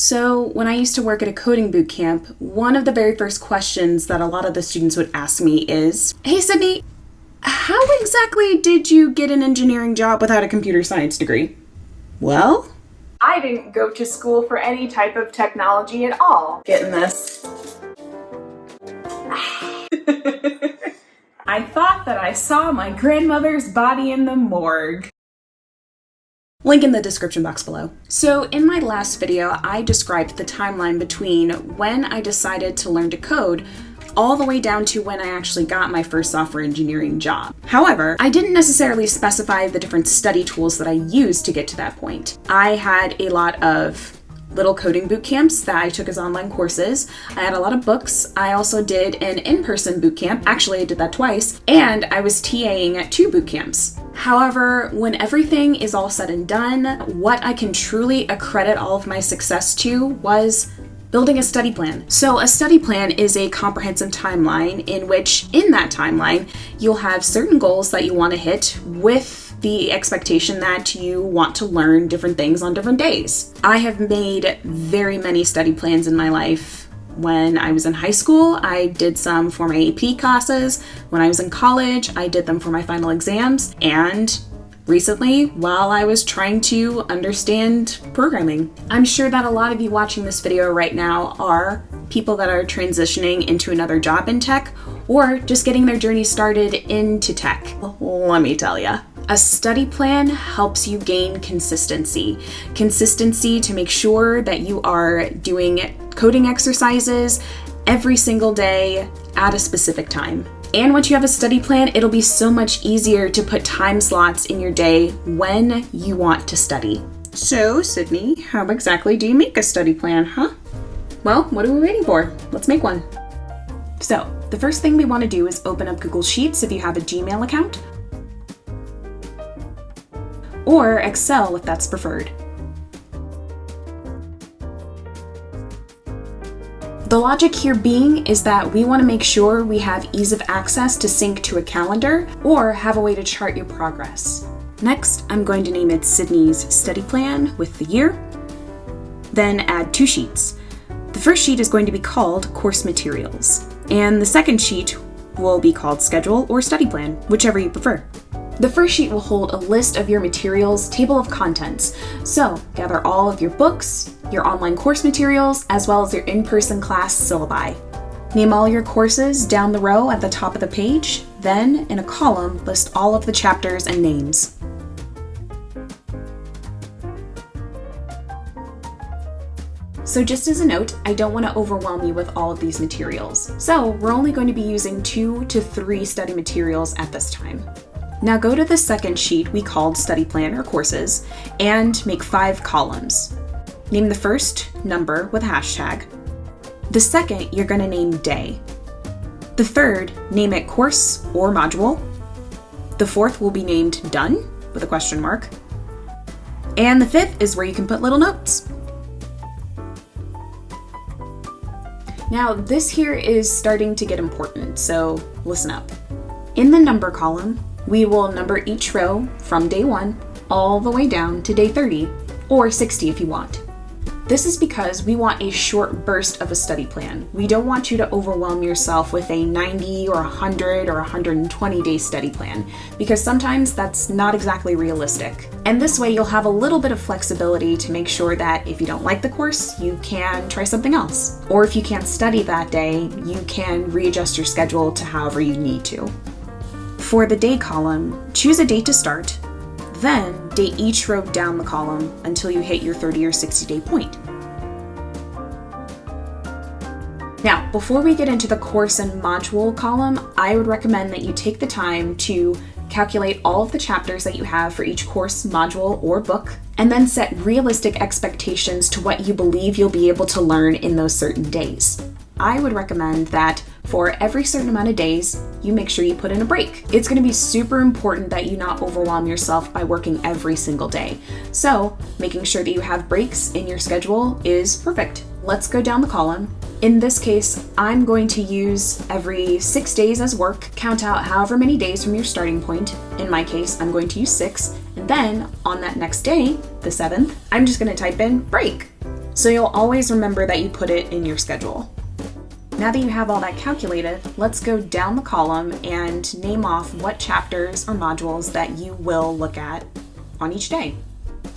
So when I used to work at a coding boot camp, one of the very first questions that a lot of the students would ask me is, "Hey Sidney, how exactly did you get an engineering job without a computer science degree?" Well, I didn't go to school for any type of technology at all. Getting this. I thought that I saw my grandmother's body in the morgue. Link in the description box below. So in my last video, I described the timeline between when I decided to learn to code all the way down to when I actually got my first software engineering job. However, I didn't necessarily specify the different study tools that I used to get to that point. I had a lot of little coding boot camps that I took as online courses. I had a lot of books. I also did an in-person boot camp. Actually, I did that twice. And I was TAing at 2 boot camps. However, when everything is all said and done, what I can truly accredit all of my success to was building a study plan. So a study plan is a comprehensive timeline in which, in that timeline, you'll have certain goals that you want to hit with the expectation that you want to learn different things on different days. I have made very many study plans in my life. When I was in high school, I did some for my AP classes. When I was in college, I did them for my final exams. And recently, while I was trying to understand programming. I'm sure that a lot of you watching this video right now are people that are transitioning into another job in tech or just getting their journey started into tech. Let me tell ya. A study plan helps you gain consistency. Consistency to make sure that you are doing coding exercises every single day at a specific time. And once you have a study plan, it'll be so much easier to put time slots in your day when you want to study. So, Sidney, how exactly do you make a study plan, huh? Well, what are we waiting for? Let's make one. So, the first thing we want to do is open up Google Sheets if you have a Gmail account, or Excel if that's preferred. The logic here being is that we want to make sure we have ease of access to sync to a calendar or have a way to chart your progress. Next, I'm going to name it Sidney's study plan with the year, then add 2 sheets. The first sheet is going to be called course materials, and the second sheet will be called schedule or study plan, whichever you prefer. The first sheet will hold a list of your materials, table of contents. So gather all of your books, your online course materials, as well as your in-person class syllabi. Name all your courses down the row at the top of the page. Then, in a column, list all of the chapters and names. So just as a note, I don't want to overwhelm you with all of these materials. So we're only going to be using 2 to 3 study materials at this time. Now go to the second sheet we called study plan or courses and make 5 columns. Name the first number with a hashtag. The second, you're going to name day. The third, name it course or module. The fourth will be named done with a question mark. And the fifth is where you can put little notes. Now this here is starting to get important, so listen up. In the number column, we will number each row from day 1 all the way down to day 30, or 60 if you want. This is because we want a short burst of a study plan. We don't want you to overwhelm yourself with a 90 or 100 or 120 day study plan, because sometimes that's not exactly realistic. And this way you'll have a little bit of flexibility to make sure that if you don't like the course, you can try something else. Or if you can't study that day, you can readjust your schedule to however you need to. For the day column, choose a date to start, then date each row down the column until you hit your 30 or 60 day point. Now, before we get into the course and module column, I would recommend that you take the time to calculate all of the chapters that you have for each course, module, or book, and then set realistic expectations to what you believe you'll be able to learn in those certain days. I would recommend that for every certain amount of days, you make sure you put in a break. It's going to be super important that you not overwhelm yourself by working every single day. So making sure that you have breaks in your schedule is perfect. Let's go down the column. In this case, I'm going to use every 6 days as work, count out however many days from your starting point. In my case, I'm going to use 6. And then on that next day, the 7th, I'm just going to type in break. so you'll always remember that you put it in your schedule. Now that you have all that calculated, let's go down the column and name off what chapters or modules that you will look at on each day.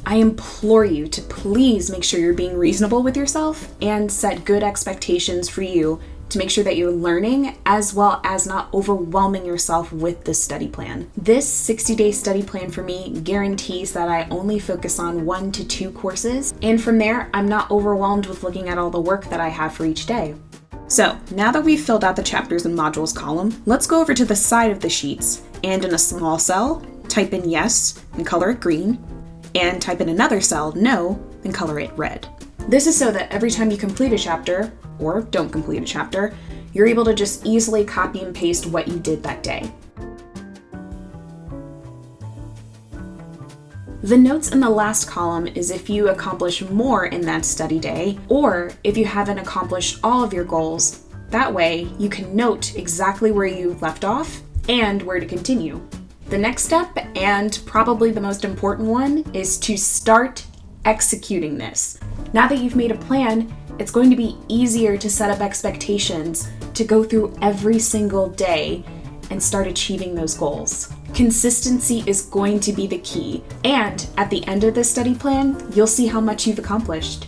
I implore you to please make sure you're being reasonable with yourself and set good expectations for you to make sure that you're learning as well as not overwhelming yourself with this study plan. This 60-day study plan for me guarantees that I only focus on 1 to 2 courses, and from there, I'm not overwhelmed with looking at all the work that I have for each day. So now that we've filled out the chapters and modules column, let's go over to the side of the sheets and in a small cell, type in yes and color it green, and type in another cell, no, and color it red. This is so that every time you complete a chapter, or don't complete a chapter, you're able to just easily copy and paste what you did that day. The notes in the last column is if you accomplish more in that study day, or if you haven't accomplished all of your goals. That way, you can note exactly where you left off and where to continue. The next step, and probably the most important one, is to start executing this. Now that you've made a plan, it's going to be easier to set up expectations to go through every single day and start achieving those goals. Consistency is going to be the key, and at the end of this study plan, you'll see how much you've accomplished.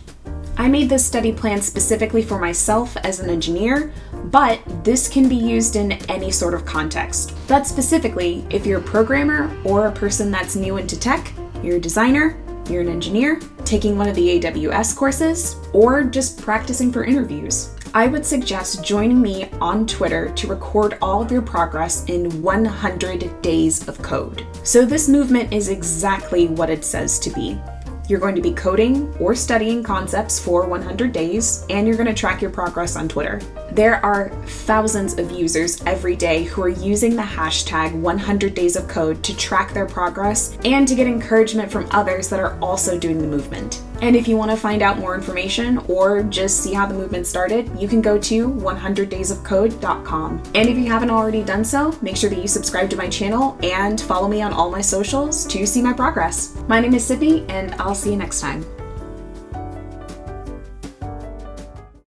I made this study plan specifically for myself as an engineer, but this can be used in any sort of context. That's specifically if you're a programmer or a person that's new into tech, you're a designer, you're an engineer, taking one of the AWS courses, or just practicing for interviews. I would suggest joining me on Twitter to record all of your progress in 100 days of code. So this movement is exactly what it says to be. You're going to be coding or studying concepts for 100 days, and you're going to track your progress on Twitter. There are thousands of users every day who are using the hashtag 100 days of code to track their progress and to get encouragement from others that are also doing the movement. And if you want to find out more information or just see how the movement started, you can go to 100daysofcode.com. And if you haven't already done so, make sure that you subscribe to my channel and follow me on all my socials to see my progress. My name is Sidney, and I'll see you next time.